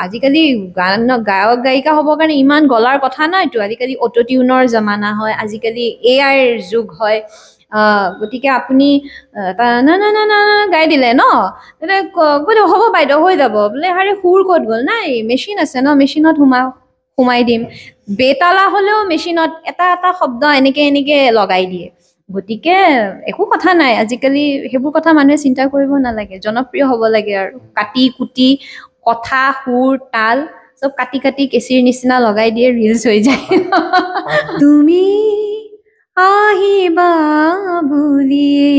আজিকালি গায়ক গায়িকা হ'বৰ কাৰণে ইমান গলাৰ কথা নাইতো আজিকালি অটো টিউনৰ জামানা হয় আজিকালি এআইৰ যুগ হয় গতিকে আপুনি না না না না গাই দিলে ন কৈ হ'ব বাইদেউ হৈ যাব বোলে হাৰে সুৰ ক'ত গ'ল নাই মেচিন আছে ন মেচিনত সোমাই দিম বেতালা হ'লেও মেচিনত এটা এটা শব্দ এনেকে লগাই দিয়ে গতিকে একো কথা নাই আজিকালি সেইবোৰ কথা মানুহে চিন্তা কৰিব নালাগে জনপ্ৰিয় হ'ব লাগে আৰু কাটি কুটি কথা সুৰ তাল সব কাটি কাটি কেচিৰ নিচিনা লগাই দিয়ে ৰিলছ হৈ যায় তুমি আহিবা বুলিয়ে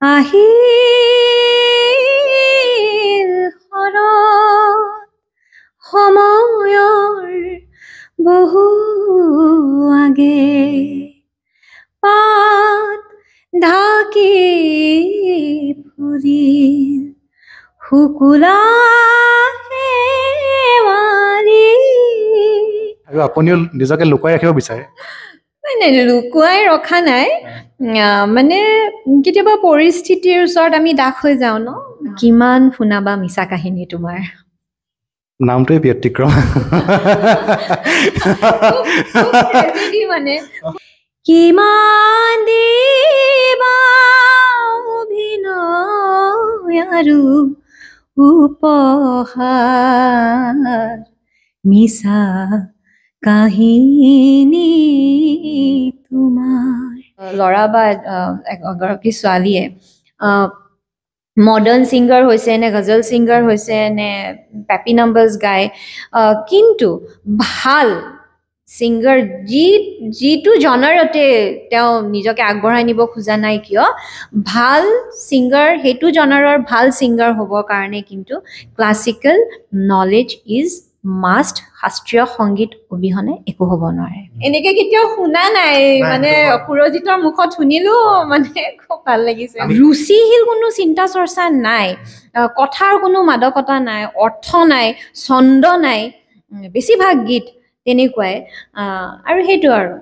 আহিল হৰত সময়ৰ বহু আগে পাত ঢাকি ফুৰিল শুকুলা শেৱালি আৰু আপুনিও নিজকে লুকুৱাই ৰাখিব বিচাৰে নাই লুকুৱাই ৰখা নাই মানে কেতিয়াবা পৰিস্থিতিৰ ওচৰত আমি দাস হৈ যাওঁ ন কিমান শুনাবা মিছা কাহিনী তোমাৰ নামটোৱে ব্যতিক্ৰম মানে কিমান দিবা অভিনয় আৰু উপহাৰ মিছা কাহিনী তোমাৰ ল'ৰা বা এগৰাকী ছোৱালীয়ে মডাৰ্ণ ছিংগাৰ হৈছে নে গজল ছিংগাৰ হৈছে নে পেপি নাম্বাৰ্ছ গায় কিন্তু ভাল ছিংগাৰ যিটো জনাৰতে তেওঁ নিজকে আগবঢ়াই নিব খোজা নাই কিয় ভাল ছিংগাৰ সেইটো জনাৰৰ ভাল ছিংগাৰ হ'বৰ কাৰণে কিন্তু ক্লাছিকেল নলেজ ইজ মাষ্ট শাস্ত্ৰীয় সংগীত অবিহনে একো হ'ব নোৱাৰে এনেকে কেতিয়াও শুনা নাই মানে সুৰজিতৰ মুখত শুনিলো মানে খুব ভাল লাগিছে ৰুচিশীল কোনো চিন্তা চৰ্চা নাই কথাৰ কোনো মাদকতা নাই অৰ্থ নাই ছন্দ নাই বেছিভাগ গীত তেনেকুৱাই আৰু সেইটো আৰু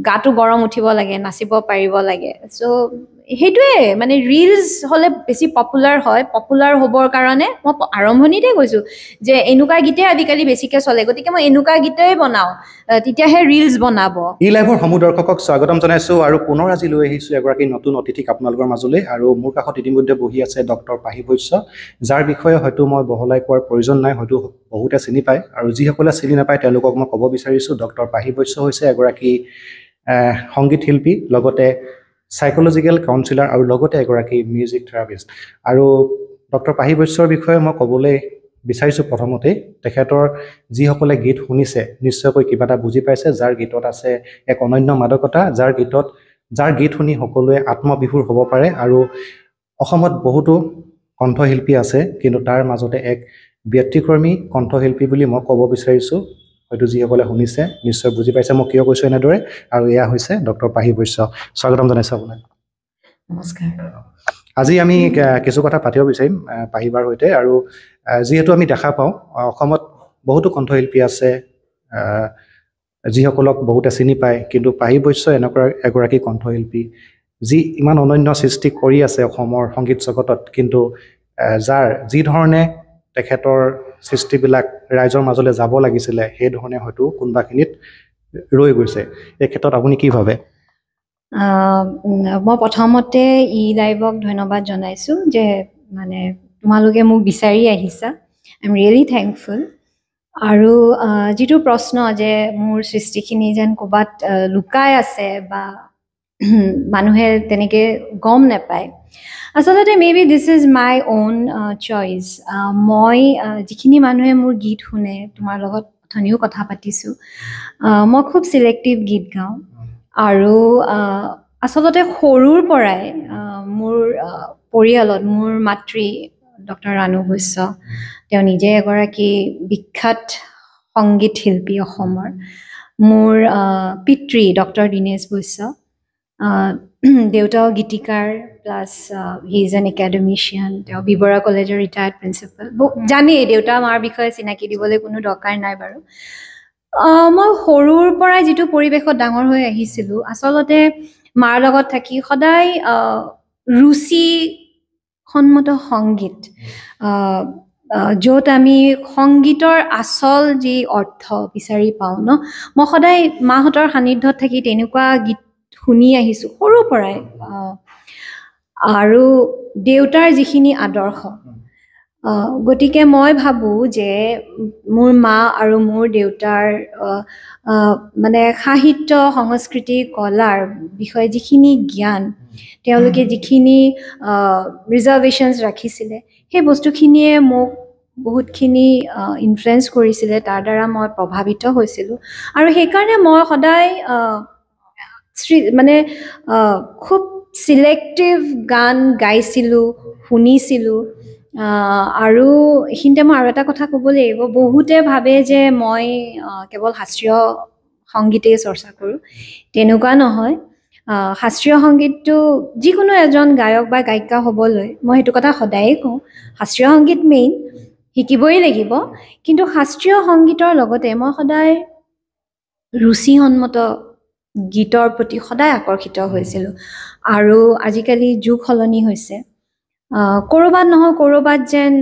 গাটো গৰম উঠিব লাগে নাচিব পাৰিব লাগে চ' সেইটোৱে মানে ৰিলছ হ'লে বেছি পপুলাৰ হয় পপুলাৰ হ'বৰ কাৰণে মই আৰম্ভণিতে কৈছোঁ যে এনেকুৱা গীতে আজিকালি বেছিকৈ চলে গতিকে মই এনেকুৱা গীতেই বনাওঁ তেতিয়াহে ৰিলছ বনাব ই লাইভৰ সমূহ দৰ্শকক স্বাগতম জনাইছোঁ আৰু পুনৰ আজি লৈ আহিছোঁ এগৰাকী নতুন অতিথিক আপোনালোকৰ মাজলৈ আৰু মোৰ কাষত ইতিমধ্যে বহি আছে ডক্টৰ পাহি বৈশ্য যাৰ বিষয়ে হয়তো মই বহলাই কোৱাৰ প্ৰয়োজন নাই হয়তো বহুতে চিনি পায় আৰু যিসকলে চিনি নাপায় তেওঁলোকক মই ক'ব বিচাৰিছোঁ ডক্টৰ পাহি বৈশ্য হৈছে এগৰাকী সংগীত শিল্পী লগতে সাইকোলজিকেল কাউন্সিলাৰ আৰু লগতে এগৰাকী মিউজিক থেৰাপিষ্ট আৰু ডক্টৰ পাহি বৈশ্যৰ বিষয়ে মই ক'বলৈ বিচাৰিছোঁ প্ৰথমতে তেখেতৰ যিসকলে গীত শুনিছে নিশ্চয়কৈ কিবা এটা বুজি পাইছে যাৰ গীতত আছে এক অনন্য মাদকতা যাৰ গীত শুনি সকলোৱে আত্মবিভোৰ হ'ব পাৰে আৰু অসমত বহুতো কণ্ঠশিল্পী আছে কিন্তু তাৰ মাজতে এক ব্যতিক্ৰমী কণ্ঠশিল্পী বুলি মই ক'ব বিচাৰিছোঁ হয়তো যিসকলে শুনিছে নিশ্চয় বুজি পাইছে মই কিয় কৈছোঁ এনেদৰে আৰু এয়া হৈছে ডক্টৰ পাহি বৈশ্য স্বাগতম জনাইছোঁ আপোনাক নমস্কাৰ আজি আমি কিছু কথা পাতিব বিচাৰিম পাহিবাৰ সৈতে আৰু যিহেতু আমি দেখা পাওঁ অসমত বহুতো কণ্ঠশিল্পী আছে যিসকলক বহুতে চিনি পায় কিন্তু পাহি বৈশ্য এনেকুৱা এগৰাকী কণ্ঠশিল্পী যি ইমান অনন্য সৃষ্টি কৰি আছে অসমৰ সংগীত জগতত কিন্তু যাৰ যি ধৰণে তেখেতৰ সৃষ্টিবিলাক ৰাইজৰ মাজলৈ যাব লাগিছিলে সেই ধৰণে হয়তো কোনোবাখিনিত ৰৈ গৈছে এই ক্ষেত্ৰত আপুনি কি ভাবে মই প্ৰথমতে ই লাইভক ধন্যবাদ জনাইছোঁ যে মানে তোমালোকে মোক বিচাৰি আহিছা আই এম ৰিয়েলি থেংকফুল আৰু যিটো প্ৰশ্ন যে মোৰ সৃষ্টিখিনি যেন ক'ৰবাত লুকাই আছে বা মানুহে তেনেকৈ গম নাপায় আচলতে maybe this is my on choice মই যিখিনি মানুহে মোৰ গীত শুনে তোমাৰ লগত অথনিও কথা পাতিছোঁ মই খুব চিলেক্টিভ গীত গাওঁ আৰু আচলতে সৰুৰ পৰাই মোৰ পৰিয়ালত মোৰ মাতৃ ডক্টৰ ৰাণু বৈশ্য তেওঁ নিজে এগৰাকী বিখ্যাত সংগীত শিল্পী অসমৰ মোৰ পিতৃ ডক্টৰ দীনেশ বৈশ্য দেউতাও গীতিকাৰ প্লাছ হি ইজ এন একাডেমিচিয়ান তেওঁ বিবৰা কলেজৰ ৰিটায়াৰ্ড প্ৰিন্সিপাল জানেই দেউতা মাৰ বিষয়ে চিনাকি দিবলৈ কোনো দৰকাৰ নাই বাৰু মই সৰুৰ পৰাই যিটো পৰিৱেশত ডাঙৰ হৈ আহিছিলোঁ আচলতে মাৰ লগত থাকি সদায় ৰুচিসন্মত সংগীত য'ত আমি সংগীতৰ আচল যি অৰ্থ বিচাৰি পাওঁ ন মই সদায় মাহঁতৰ সান্নিধ্যত থাকি তেনেকুৱা গীত শুনি আহিছোঁ সৰুৰ পৰাই আৰু দেউতাৰ যিখিনি আদৰ্শ গতিকে মই ভাবোঁ যে মোৰ মা আৰু মোৰ দেউতাৰ মানে সাহিত্য সংস্কৃতি কলাৰ বিষয়ে যিখিনি জ্ঞান তেওঁলোকে যিখিনি ৰিজাৰ্ভেশ্যনছ ৰাখিছিলে সেই বস্তুখিনিয়ে মোক বহুতখিনি ইনফ্লুৱেঞ্চ কৰিছিলে তাৰ দ্বাৰা মই প্ৰভাৱিত হৈছিলোঁ আৰু সেইকাৰণে মই সদায় মানে খুব চিলেক্টিভ গান গাইছিলোঁ শুনিছিলোঁ আৰু এইখিনিতে মই আৰু এটা কথা ক'ব লাগিব বহুতে ভাবে যে মই কেৱল শাস্ত্ৰীয় সংগীতেই চৰ্চা কৰোঁ তেনেকুৱা নহয় শাস্ত্ৰীয় সংগীতটো যিকোনো এজন গায়ক বা গায়িকা হ'বলৈ মই সেইটো কথা সদায়েই কওঁ শাস্ত্ৰীয় সংগীত মেইন শিকিবই লাগিব কিন্তু শাস্ত্ৰীয় সংগীতৰ লগতে মই সদায় ৰুচিসন্মত গীতৰ প্ৰতি সদায় আকৰ্ষিত হৈছিলোঁ আৰু আজিকালি যুগ সলনি হৈছে ক'ৰবাত নহয় ক'ৰবাত যেন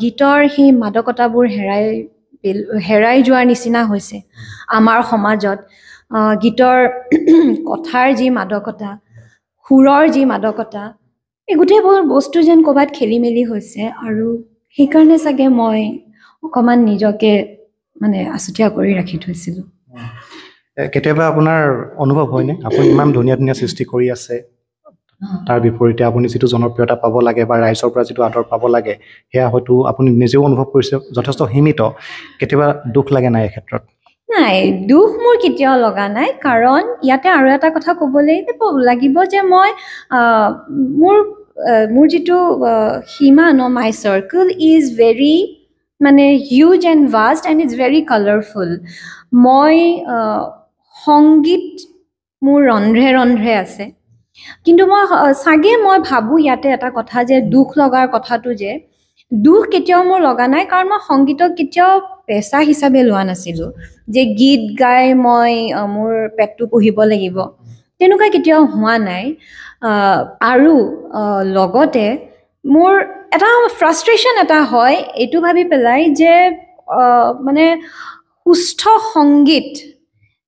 গীতৰ সেই মাদকতাবোৰ হেৰাই যোৱাৰ নিচিনা হৈছে আমাৰ সমাজত গীতৰ কথাৰ যি মাদকতা সুৰৰ যি মাদকতা এই গোটেইবোৰ বস্তু যেন ক'ৰবাত খেলি মেলি হৈছে আৰু সেইকাৰণে চাগে মই অকণমান নিজকে মানে আছুতীয়া কৰি ৰাখি থৈছিলোঁ কেতিয়াবা আপোনাৰ অনুভৱ হয়নে আপুনি ইমান ধুনীয়া ধুনীয়া সৃষ্টি কৰি আছে তাৰ বিপৰীতে আপুনি যিটো জনপ্ৰিয়তা পাব লাগে বা ৰাইজৰ পৰা যিটো আদৰ পাব লাগে সেয়া হয়তো আপুনি নিজেও অনুভৱ কৰিছে যথেষ্ট সীমিত কেতিয়াবা দুখ লাগে নাই এই ক্ষেত্ৰত নাই দুখ মোৰ কেতিয়াও লগা নাই কাৰণ ইয়াতে আৰু এটা কথা ক'বলৈ লাগিব যে মই মোৰ যিটো সীমা ন মাই চাৰ্কল ইজ ভেৰি মানে huge and vast and it's very colourful মই সংগীত মোৰ ৰন্ধ্ৰে ৰন্ধ্ৰে আছে কিন্তু মই চাগে মই ভাবোঁ ইয়াতে এটা কথা যে দুখ লগাৰ কথাটো যে দুখ কেতিয়াও মোৰ লগা নাই কাৰণ মই সংগীতক কেতিয়াও পেচা হিচাপে লোৱা নাছিলোঁ যে গীত গাই মই মোৰ পেটটো পুহিব লাগিব তেনেকুৱা কেতিয়াও হোৱা নাই আৰু লগতে মোৰ এটা ফ্ৰাষ্ট্ৰেশ্যন এটা হয় এইটো ভাবি পেলাই যে মানে সুস্থ সংগীত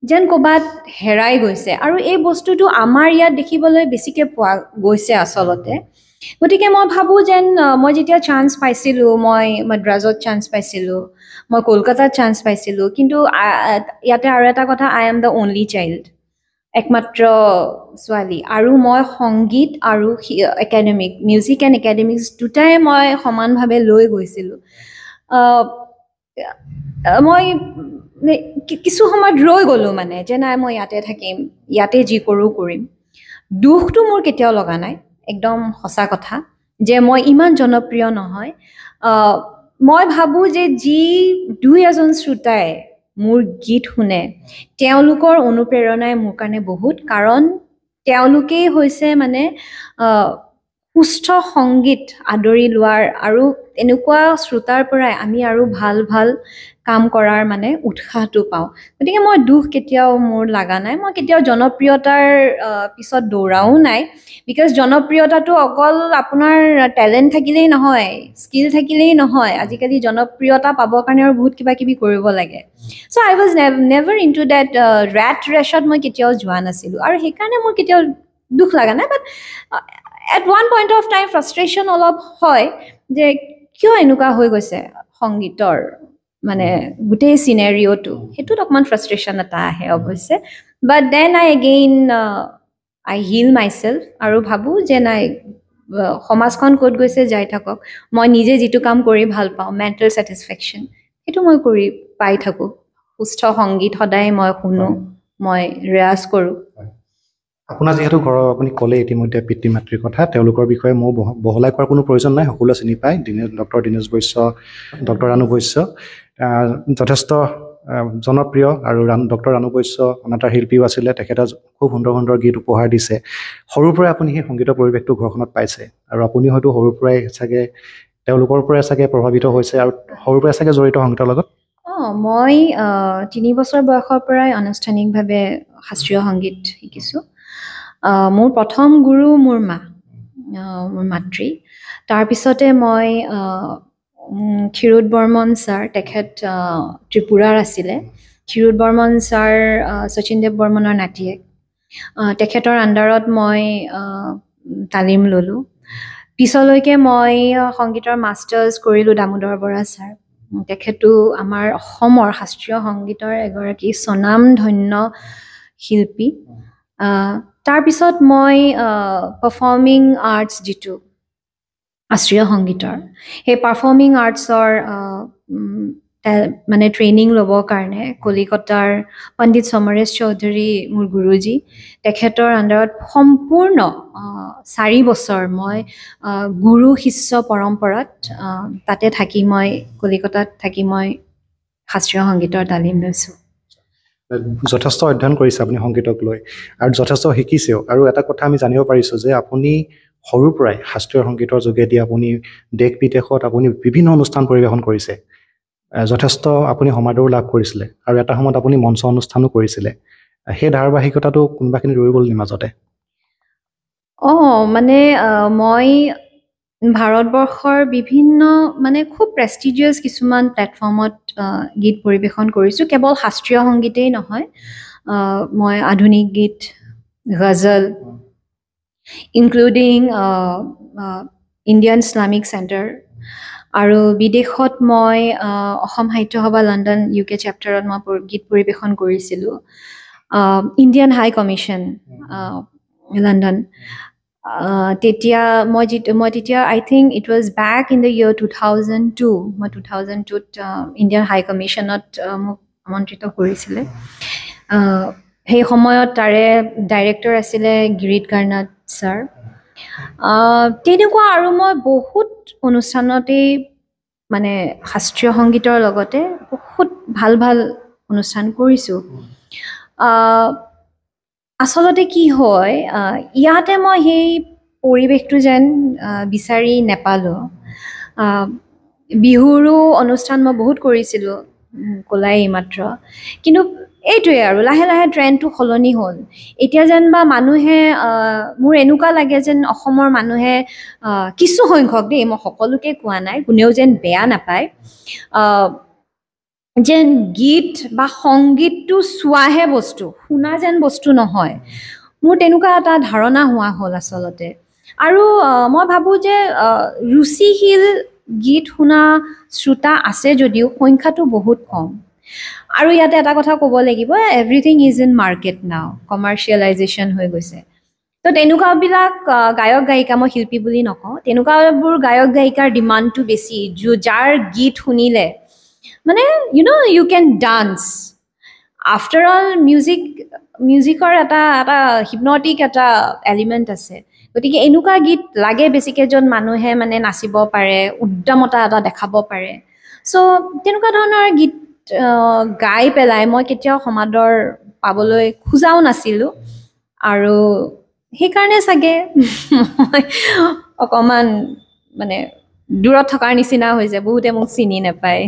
যেন ক'ৰবাত হেৰাই গৈছে আৰু এই বস্তুটো আমাৰ ইয়াত দেখিবলৈ বেছিকৈ পোৱা গৈছে আচলতে গতিকে মই ভাবোঁ যেন মই যেতিয়া চান্স পাইছিলোঁ মই মাদ্ৰাজত চান্স পাইছিলোঁ মই কলকাতাত চান্স পাইছিলোঁ কিন্তু ইয়াতে আৰু এটা কথা I am the only child একমাত্ৰ ছোৱালী আৰু মই সংগীত আৰু একাডেমিক মিউজিক এণ্ড একাডেমিক্স দুটাই মই সমানভাৱে লৈ গৈছিলোঁ মই কিছু সময়ত ৰৈ গ'লোঁ মানে যে নাই মই ইয়াতে থাকিম ইয়াতে যি কৰোঁ কৰিম দুখটো মোৰ কেতিয়াও লগা নাই একদম সঁচা কথা যে মই ইমান জনপ্ৰিয় নহয় মই ভাবোঁ যে যি দুই এজন শ্ৰোতাই মোৰ গীত শুনে তেওঁলোকৰ অনুপ্ৰেৰণাই মোৰ কাৰণে বহুত কাৰণ তেওঁলোকেই হৈছে মানে সুস্থ সংগীত আদৰি লোৱাৰ আৰু এনেকুৱা শ্ৰোতাৰ পৰাই আমি আৰু ভাল ভাল কাম কৰাৰ মানে উৎসাহটো পাওঁ গতিকে মই দুখ কেতিয়াও মোৰ লগা নাই মই কেতিয়াও জনপ্ৰিয়তাৰ পিছত দৌৰাও নাই বিকজ জনপ্ৰিয়তাটো অকল আপোনাৰ টেলেণ্ট থাকিলেই নহয় স্কিল থাকিলেই নহয় আজিকালি জনপ্ৰিয়তা পাবৰ কাৰণে আৰু বহুত কিবা কিবি কৰিব লাগে so' I was never into that rat ৰেচত মই কেতিয়াও যোৱা নাছিলোঁ আৰু সেইকাৰণে মোৰ কেতিয়াও দুখ লগা নাই but at one point of time frustration অলপ হয় যে কিয় এনেকুৱা হৈ গৈছে সংগীতৰ মানে গোটেই চিনেৰিঅ'টো সেইটোত অকণমান ফ্ৰাষ্ট্ৰেশ্যন এটা আহে অৱশ্যে but then I again I heal myself আৰু ভাবোঁ যে নাই সমাজখন ক'ত গৈছে যাই থাকক মই নিজে যিটো কাম কৰি ভাল পাওঁ মেণ্টেল ছেটিছফেকশ্যন সেইটো মই কৰি পাই থাকোঁ সুস্থ সংগীত সদায় মই শুনো মই ৰেৱাজ কৰোঁ আপোনাৰ যিহেতু ঘৰৰ আপুনি ক'লে ইতিমধ্যে পিতৃ মাতৃৰ কথা তেওঁলোকৰ বিষয়ে মই বহলাই কোৱাৰ কোনো প্ৰয়োজন নাই সকলোৱে চিনি পায় ডক্টৰ দীনেশ বৈশ্য ডক্টৰ ৰাণু বৈশ্য যথেষ্ট জনপ্ৰিয় আৰু ডক্টৰ ৰাণু বৈশ্য অনাতাঁৰ শিল্পীও আছিলে তেখেতে খুব সুন্দৰ সুন্দৰ গীত উপহাৰ দিছে সৰুৰ পৰাই আপুনি সেই সংগীতৰ পৰিৱেশটো ঘৰখনত পাইছে আৰু আপুনি হয়তো সৰুৰ পৰাই চাগে তেওঁলোকৰ পৰাই চাগে প্ৰভাৱিত হৈছে আৰু সৰুৰ পৰাই চাগে জড়িত সংগীতৰ লগত মই 3 বছৰ বয়সৰ পৰাই আনুষ্ঠানিকভাৱে শাস্ত্ৰীয় সংগীত শিকিছোঁ মোৰ প্ৰথম গুৰু মোৰ মা মোৰ মাতৃ তাৰপিছতে মই ক্ষীৰোদ বৰ্মন ছাৰ তেখেত ত্ৰিপুৰাৰ আছিলে ক্ষীৰোদ বৰ্মন ছাৰ শচীন দেৱ বৰ্মনৰ নাতিয়েক তেখেতৰ আণ্ডাৰত মই তালিম ল'লোঁ পিছলৈকে মই সংগীতৰ মাষ্টাৰ্ছ কৰিলোঁ দামোদৰ বৰা ছাৰ তেখেতো আমাৰ অসমৰ শাস্ত্ৰীয় সংগীতৰ এগৰাকী স্বনামধন্য শিল্পী তাৰপিছত মই পাৰফৰ্মিং আৰ্টছ যিটো শাস্ত্ৰীয় সংগীতৰ সেই পাৰফৰ্মিং আৰ্টছৰ মানে ট্ৰেইনিং ল'বৰ কাৰণে কলিকতাৰ পণ্ডিত সমৰেশ চৌধুৰী মোৰ গুৰুজী তেখেতৰ আণ্ডাৰত সম্পূৰ্ণ 4 বছৰ মই গুৰু শিষ্য পৰম্পৰাত তাতে থাকি মই কলিকতাত থাকি মই শাস্ত্ৰীয় সংগীতৰ তালিম লৈছোঁ যথেষ্ট অধ্যয়ন কৰিছে আপুনি সংগীতক লৈ আৰু যথেষ্ট শিকিছেও আৰু এটা কথা আমি জানিব পাৰিছোঁ যে আপুনি সৰুৰ পৰাই শাস্ত্ৰীয় সংগীতৰ যোগেদি আপুনি দেশ বিদেশত আপুনি বিভিন্ন অনুষ্ঠান পৰিৱেশন কৰিছে যথেষ্ট আপুনি সমাদৰ লাভ কৰিছিলে আৰু এটা সময়ত আপুনি মঞ্চ অনুষ্ঠানো কৰিছিলে সেই ধাৰাবাহিকতাটো কোনোবাখিনি ৰৈ গ'ল নি মাজতে মানে মই ভাৰতবৰ্ষৰ বিভিন্ন মানে খুব প্ৰেষ্টিজিয়াছ কিছুমান প্লেটফৰ্মত গীত পৰিৱেশন কৰিছোঁ কেৱল শাস্ত্ৰীয় সংগীতেই নহয় মই আধুনিক গীত ghazal including Indian Islamic centre আৰু বিদেশত মই অসম সাহিত্য সভা লণ্ডন UK চেপ্টাৰত মই গীত পৰিৱেশন কৰিছিলোঁ ইণ্ডিয়ান হাই কমিশ্যন লণ্ডন তেতিয়া মই তেতিয়া I think it was back in the year 2002 মই 2002ত ইণ্ডিয়ান হাই কমিশ্যনত মোক আমন্ত্ৰিত কৰিছিলে সেই সময়ত তাৰে ডাইৰেক্টৰ আছিলে গিৰিট কাৰ্ণাড ছাৰ তেনেকুৱা আৰু মই বহুত অনুষ্ঠানতেই মানে শাস্ত্ৰীয় সংগীতৰ লগতে বহুত ভাল ভাল অনুষ্ঠান কৰিছোঁ আচলতে কি হয় ইয়াতে মই সেই পৰিৱেশটো যেন বিচাৰি নেপালোঁ বিহুৰো অনুষ্ঠান মই বহুত কৰিছিলোঁ ক'লাই মাত্ৰ কিন্তু এইটোৱে আৰু লাহে লাহে ট্ৰেণ্ডটো সলনি হ'ল এতিয়া যেন বা মানুহে মোৰ এনেকুৱা লাগে যেন অসমৰ মানুহে কিছু সংখ্যক দেই মই সকলোকে কোৱা নাই কোনেও যেন বেয়া নাপায় যেন গীত বা সংগীতটো চোৱাহে বস্তু শুনা যেন বস্তু নহয় মোৰ তেনেকুৱা এটা ধাৰণা হোৱা হ'ল আচলতে আৰু মই ভাবোঁ যে ৰুচিশীল গীত শুনা শ্ৰোতা আছে যদিও সংখ্যাটো বহুত কম আৰু ইয়াতে এটা কথা ক'ব লাগিব এভৰিথিং ইজ ইন মাৰ্কেট নাও কমাৰ্চিয়েলাইজেশ্যন হৈ গৈছে তো তেনেকুৱাবিলাক গায়ক গায়িকা মই শিল্পী বুলি নকওঁ তেনেকুৱাবোৰ গায়ক গায়িকাৰ ডিমাণ্ডটো বেছি যাৰ গীত শুনিলে মানে ইউ কেন ডান্স আফটাৰ অল মিউজিকৰ এটা হিপনটিক এটা এলিমেণ্ট আছে গতিকে এনেকুৱা গীত লাগে বেছিকৈ য'ত মানুহে মানে নাচিব পাৰে উদ্যমতা এটা দেখাব পাৰে চ' তেনেকুৱা ধৰণৰ গীত গাই পেলাই মই কেতিয়াও সমাদৰ পাবলৈ খোজাও নাছিলোঁ আৰু সেইকাৰণে চাগে মই অকণমান মানে দূৰত থকাৰ নিচিনা হৈছে বহুতে মোক চিনি নাপায়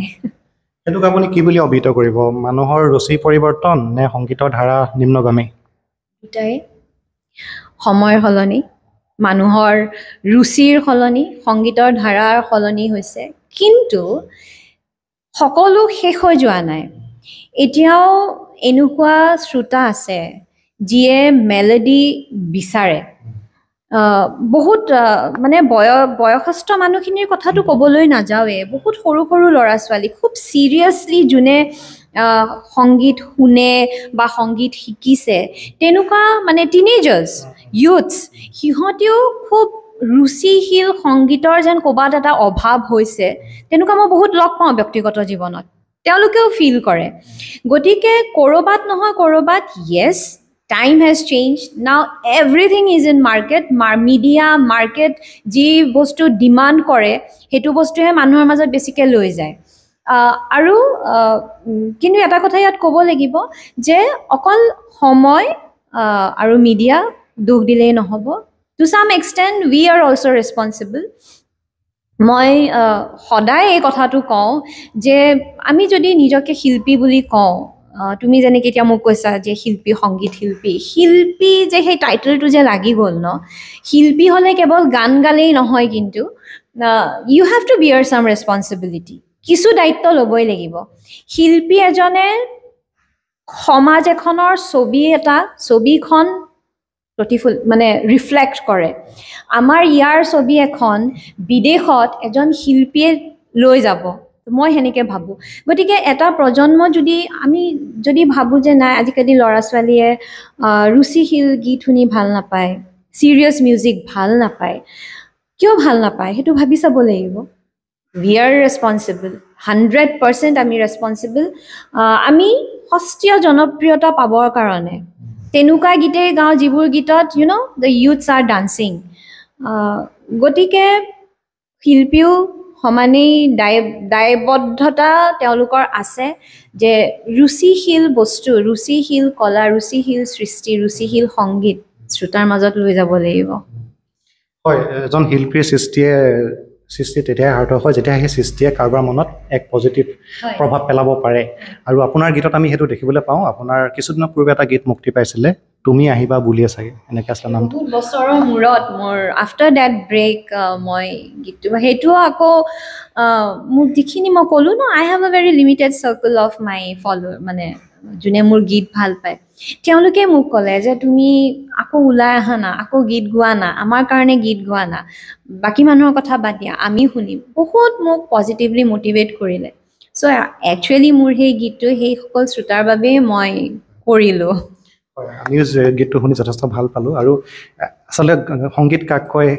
সেইটোক আপুনি কি বুলি অভিহিত কৰিব মানুহৰ ৰুচি পৰিৱৰ্তন নে সংগীতৰ ধাৰা নিম্নগামী দুটাই সময়ৰ সলনি মানুহৰ ৰুচিৰ সলনি সংগীতৰ ধাৰাৰ সলনি হৈছে কিন্তু সকলো শেষ হৈ যোৱা নাই এতিয়াও এনেকুৱা শ্ৰোতা আছে যিয়ে মেলোডি বিচাৰে বহুত মানে বয়সস্থ মানুহখিনিৰ কথাটো ক'বলৈ নাযাওঁৱে বহুত সৰু সৰু ল'ৰা ছোৱালী খুব চিৰিয়াছলি যোনে সংগীত শুনে বা সংগীত শিকিছে তেনেকুৱা মানে টিনেজাৰ্ছ ইউথছ সিহঁতেও খুব ৰুচিশীল সংগীতৰ যেন ক'ৰবাত এটা অভাৱ হৈছে তেনেকুৱা মই বহুত লগ পাওঁ ব্যক্তিগত জীৱনত তেওঁলোকেও ফিল কৰে গতিকে ক'ৰবাত নহয় ক'ৰবাত য়েছ time has changed now everything is in market media market যি বস্তু ডিমান্ড কৰে হেতু বস্তুহে মানুহৰ মাজত বেছিকৈ লৈ যায় আৰু কিন্তু এটা কথা ইয়াত ক'ব লাগিব যে অকল সময় আৰু মিডিয়া দুখ দিলেই নহ'ব to some extent we are also responsible মই সদায় এই কথাটো কওঁ যে আমি যদি নিজকে শিল্পী বুলি কওঁ তুমি যেনেকৈ এতিয়া মোক কৈছা যে শিল্পী সংগীত শিল্পী যে সেই টাইটেলটো যে লাগি গ'ল ন শিল্পী হ'লে কেৱল গান গালেই নহয় কিন্তু ইউ হেভ টু বিয়াৰ চাম ৰেছপনচিবিলিটি কিছু দায়িত্ব ল'বই লাগিব শিল্পী এজনে সমাজ এখনৰ ছবিখন মানে ৰিফ্লেক্ট কৰে আমাৰ ইয়াৰ ছবি এখন বিদেশত এজন শিল্পীয়ে লৈ যাব মই হেনেকে ভাবো গতিকে এটা প্ৰজন্ম আমি যদি ভাবো যে নাই আজিকালি ল'ৰা ছোৱালীয়ে ৰুচিশীল গীত শুনি ভাল নাপায় সিৰিয়াছ মিউজিক ভাল নাপায় কিয় ভাল নাপায় হেতু ভাবি চাব লাগিব we are responsible 100% আমি responsible আমি হস্তীয় জনপ্ৰিয়তা পাবৰ কাৰণে তেনুকা গীতে গাও যিবোৰ গীতত the youths are dancing গতিকে শিল্পীও সমানেই দায়বদ্ধতা তেওঁলোকৰ আছে যে ৰুচিশীল বস্তু ৰুচিশীল কলা ৰুচিশীল সৃষ্টি ৰুচিশীল সংগীত শ্ৰোতাৰ মাজত লৈ যাব লাগিব হয় এজন শিল্পীৰ সৃষ্টি তেতিয়াই সাৰ্থক হয় যেতিয়া সেই সৃষ্টিয়ে কাৰোবাৰ মনত এক পজিটিভ প্ৰভাৱ পেলাব পাৰে আৰু আপোনাৰ গীতত আমি হেতু দেখিবলৈ পাওঁ আপোনাৰ কিছুদিনৰ পূৰ্বে এটা গীত মুক্তি পাইছিলে তুমি আহিবা বুলিয়ে চাগে এনেকৈ আছিলে নামটো বহুত বছৰৰ মূৰত মোৰ আফটাৰ দ্যাট ব্ৰেক মই গীতটো হেতু আকৌ মোক যিখিনি মই ক'লো ন I have a very limited circle of my follower মানে যোনে মোৰ গীত ভাল পায় তেওঁলোকে মোক ক'লে যে তুমি আকৌ ওলাই আহা না আকৌ গীত গোৱা না আমাৰ কাৰণে গীত গোৱা না বাকি মানুহৰ কথা বাদ দিয়া আমি শুনিম বহুত মোক পজিটিভলি মোটিভেট কৰিলে সো একচুৱেলি মোৰ সেই গীতটো সেই সকল শ্ৰোতাৰ বাবে মই কৰিলো আমিও গীতটো শুনি যথেষ্ট ভাল পালোঁ আৰু আচলতে সংগীত কাক কয়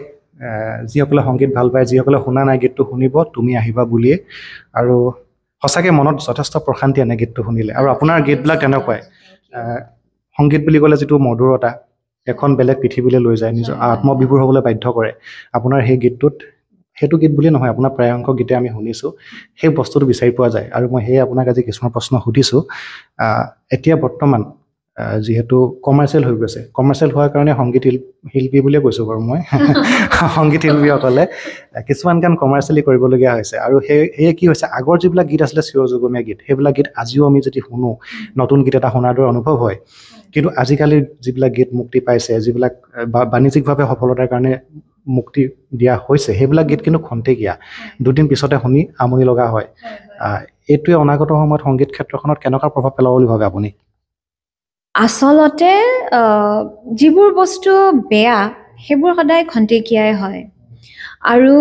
যিসকলে সংগীত ভাল পায় যিসকলে শুনা নাই গীতটো শুনিব তুমি আহিবা বুলিয়ে আৰু সঁচাকৈ মনত যথেষ্ট প্ৰশান্তি আনে গীতটো শুনিলে আৰু আপোনাৰ গীতবিলাক তেনেকুৱাই সংগীত বুলি ক'লে যিটো মধুৰতা এখন বেলেগ পৃথিৱীলৈ লৈ যায় নিজৰ আত্মবিভোৰ হ'বলৈ বাধ্য কৰে আপোনাৰ সেই গীতটোত সেইটো গীত বুলি নহয় আপোনাৰ প্ৰায়ংশ গীতে আমি শুনিছোঁ সেই বস্তুটো বিচাৰি পোৱা যায় আৰু মই সেই আপোনাক আজি কিছুমান প্ৰশ্ন সুধিছোঁ এতিয়া বৰ্তমান যিহেতু কমাৰ্চিয়েল হৈ গৈছে কমাৰ্চিয়েল হোৱাৰ কাৰণে সংগীত শিল্পী বুলিয়ে কৈছোঁ বাৰু মই সংগীত শিল্পীসকলে কিছুমান গান কমাৰ্চিয়েলি কৰিবলগীয়া হৈছে আৰু সেয়ে কি হৈছে আগৰ যিবিলাক গীত আছিলে চিৰযুগমীয়া গীত সেইবিলাক গীত আজিও আমি যদি শুনো নতুন গীত এটা শুনাৰ দৰে অনুভৱ হয় কিন্তু আজিকালিৰ যিবিলাক গীত মুক্তি পাইছে যিবিলাক বাণিজ্যিকভাৱে সফলতাৰ কাৰণে মুক্তি দিয়া হৈছে সেইবিলাক গীত কিন্তু খন্তেকীয়া দুদিন পিছতে শুনি আমনি লগা হয় এইটোৱে অনাগত সময়ত সংগীত ক্ষেত্ৰখনত কেনেকুৱা প্ৰভাৱ পেলাব বুলি ভাবে আপুনি আসলতে যিবোৰ বস্তু বেয়া সেইবোৰ সদায় খন্তেকীয়াই হয় আৰু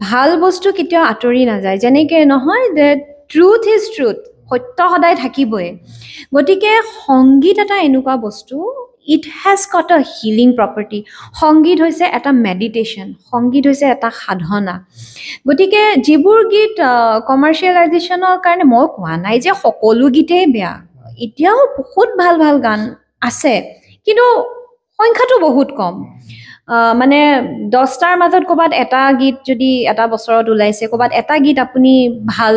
ভাল বস্তু কেতিয়াও আঁতৰি নাযায় যেনেকৈ নহয় যে ট্ৰুথ ইজ ট্ৰুথ সত্য সদায় থাকিবই গতিকে সংগীত এটা এনেকুৱা বস্তু it has got a healing property সংগীত হৈছে এটা মেডিটেশ্যন সংগীত হৈছে এটা সাধনা গতিকে যিবোৰ গীত কমাৰ্চিয়েলাইজেশ্যনৰ কাৰণে মই কোৱা নাই যে সকলো গীতেই বেয়া এতিয়াও বহুত ভাল ভাল গান আছে কিন্তু সংখ্যাটো বহুত কম মানে 10টাৰ মাজত ক'বাত এটা গীত যদি এটা বছৰত ওলাইছে ক'বাত এটা গীত আপুনি ভাল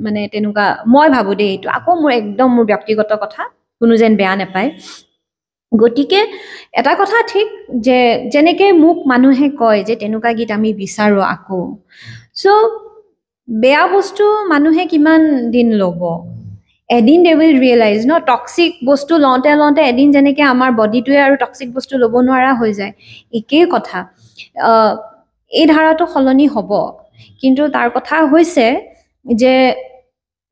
মানে তেনেকুৱা মই ভাবো দেই এইটো আকৌ মোৰ একদম মোৰ ব্যক্তিগত কথা কোনো যেন বেয়া নাপায় গতিকে এটা কথা ঠিক যে যেনেকে মোক মানুহে কয় যে তেনেকুৱা গীত আমি বিচাৰো আকৌ সো বেয়া বস্তু মানুহে কিমান দিন ল'ব এদিন দে উইল ৰিয়েলাইজ ন টক্সিক বস্তু লওঁতে এদিন যেনেকৈ আমাৰ বডিটোৱে আৰু টক্সিক বস্তু ল'ব নোৱাৰা হৈ যায় একেই কথা এই ধাৰাটো সলনি হ'ব কিন্তু তাৰ কথা হৈছে যে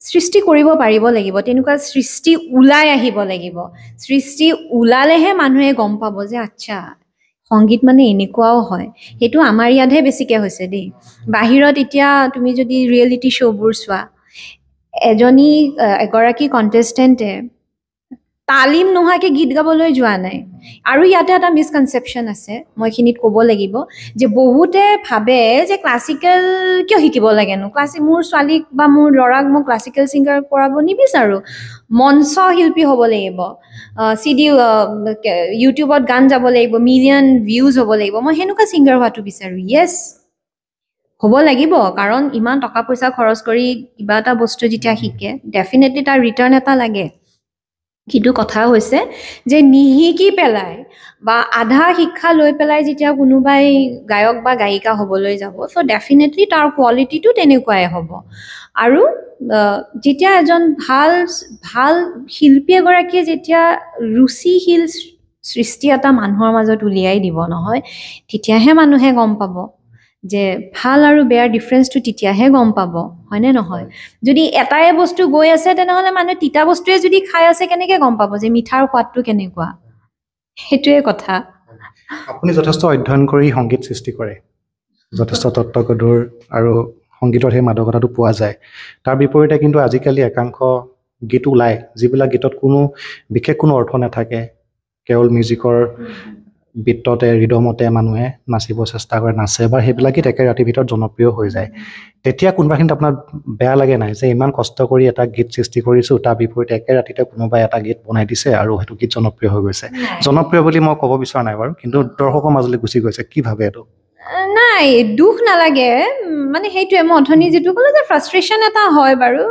সৃষ্টি কৰিব পাৰিব লাগিব তেনেকুৱা সৃষ্টি ওলাই আহিব লাগিব সৃষ্টি ওলালেহে মানুহে গম পাব যে আচ্ছা সংগীত মানে এনেকুৱাও হয় সেইটো আমাৰ ইয়াতহে বেছিকৈ হৈছে দেই বাহিৰত এতিয়া তুমি যদি ৰিয়েলিটি শ্ব'বোৰ চোৱা এগৰাকী কণ্টেষ্টেণ্টে তালিম নোহোৱাকৈ গীত গাবলৈ যোৱা নাই আৰু ইয়াতে এটা মিছকনচেপশ্যন আছে মই এইখিনিত ক'ব লাগিব যে বহুতে ভাবে যে ক্লাছিকেল কিয় শিকিব লাগেনো মোৰ ছোৱালীক বা মোৰ ল'ৰাক মই ক্লাছিকেল ছিংগাৰ কৰাব নিবিচাৰোঁ মঞ্চ শিল্পী হ'ব লাগিব CD ইউটিউবত গান যাব লাগিব মিলিয়ন ভিউজ হ'ব লাগিব মই সেনেকুৱা ছিংগাৰ হোৱাটো বিচাৰোঁ য়েছ হ'ব লাগিব কাৰণ ইমান টকা পইচা খৰচ কৰি কিবা এটা বস্তু যেতিয়া শিকে ডেফিনেটলি তাৰ ৰিটাৰ্ণ এটা লাগে কিন্তু কথা হৈছে যে নিহিকি পেলাই বা আধা শিক্ষা লৈ পেলাই যেতিয়া কোনোবাই গায়ক বা গায়িকা হ'বলৈ যাব সো ডেফিনেটলি তাৰ কোৱালিটিটো তেনেকুৱাই হ'ব আৰু যেতিয়া এজন ভাল শিল্পী এগৰাকীয়ে যেতিয়া ৰুচিশীল সৃষ্টি এটা মানুহৰ মাজত উলিয়াই দিব নহয় তেতিয়াহে মানুহে গম পাব যে ভাল আৰু বেয়াৰ ডিফাৰেন্সটো তেতিয়াহে গম পাব হয়নে নহয় যদি এটাই বস্তু গৈ আছে তেনেহ'লে মানে তিতা বস্তুৱে যদি খাই আছে কেনেকে গম পাব যে মিঠাৰ সোৱাদটো কেনেকুৱা সেইটোৱে কথা আপুনি যথেষ্ট অধ্যয়ন কৰি সংগীত সৃষ্টি কৰে যথেষ্ট তত্ত্বগধুৰ আৰু সংগীতৰ সেই মাদকতাটো পোৱা যায় তাৰ বিপৰীতে কিন্তু আজিকালি একাংশ গীত ওলায় যিবিলাক গীতত বিশেষ কোনো অৰ্থ নাথাকে কেৱল মিউজিকৰ বিত্ততে ৰিদমতে মানুহে নাচিব চেষ্টা কৰে নাচে বা সেইবিলাক গীত একে ৰাতিৰ ভিতৰত জনপ্ৰিয় হৈ যায় তেতিয়া কোনোবাখিনিত আপোনাৰ বেয়া লাগে নাই যে ইমান কষ্ট কৰি এটা গীত সৃষ্টি কৰিছোঁ তাৰ বিপৰীতে একে ৰাতিতে কোনোবাই এটা গীত বনাই দিছে আৰু সেইটো গীত জনপ্ৰিয় হৈ গৈছে জনপ্ৰিয় বুলি মই ক'ব বিচৰা নাই বাৰু কিন্তু দৰ্শকৰ মাজলৈ গুচি গৈছে কি ভাবে এইটো নাই দুখ নালাগে মানে সেইটোৱে মই অথনি যিটো ক'লো যে ফ্ৰাষ্ট্ৰেশ্যন এটা হয় বাৰু